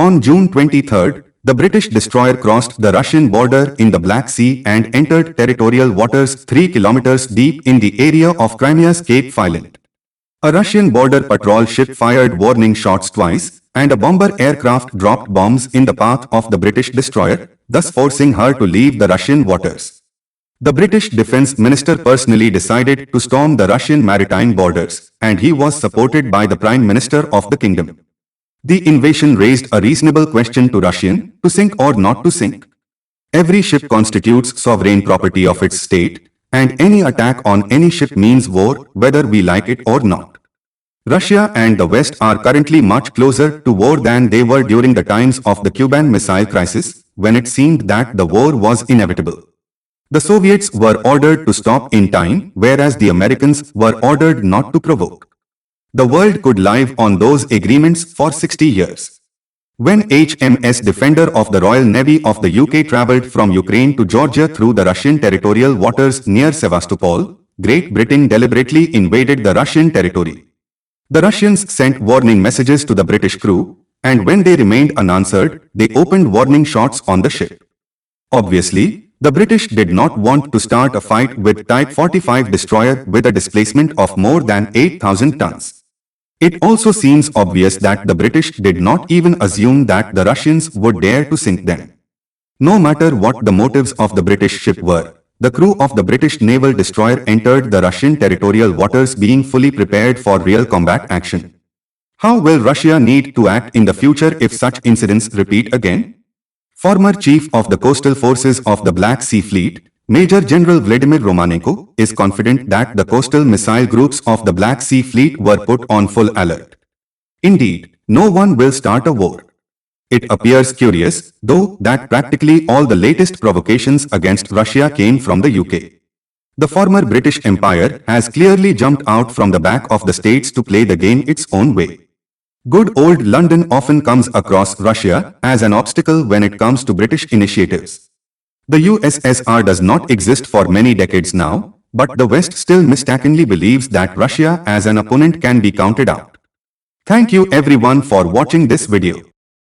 On June 23, the British destroyer crossed the Russian border in the Black Sea and entered territorial waters 3 kilometers deep in the area of Crimea's Cape Fiolent. A Russian border patrol ship fired warning shots twice, and a bomber aircraft dropped bombs in the path of the British destroyer, thus forcing her to leave the Russian waters. The British Defence Minister personally decided to storm the Russian maritime borders, and he was supported by the Prime Minister of the kingdom. The invasion raised a reasonable question to Russian, to sink or not to sink. Every ship constitutes sovereign property of its state, and any attack on any ship means war, whether we like it or not. Russia and the West are currently much closer to war than they were during the times of the Cuban Missile Crisis, when it seemed that the war was inevitable. The Soviets were ordered to stop in time, whereas the Americans were ordered not to provoke. The world could live on those agreements for 60 years. When HMS Defender of the Royal Navy of the UK travelled from Ukraine to Georgia through the Russian territorial waters near Sevastopol, Great Britain deliberately invaded the Russian territory. The Russians sent warning messages to the British crew, and when they remained unanswered, they opened warning shots on the ship. Obviously, the British did not want to start a fight with Type 45 destroyer with a displacement of more than 8,000 tons. It also seems obvious that the British did not even assume that the Russians would dare to sink them. No matter what the motives of the British ship were, the crew of the British naval destroyer entered the Russian territorial waters being fully prepared for real combat action. How will Russia need to act in the future if such incidents repeat again? Former Chief of the Coastal Forces of the Black Sea Fleet, Major General Vladimir Romanenko, is confident that the coastal missile groups of the Black Sea Fleet were put on full alert. Indeed, no one will start a war. It appears curious, though, that practically all the latest provocations against Russia came from the UK. The former British Empire has clearly jumped out from the back of the States to play the game its own way. Good old London often comes across Russia as an obstacle when it comes to British initiatives. The USSR does not exist for many decades now, but the West still mistakenly believes that Russia as an opponent can be counted out. Thank you everyone for watching this video.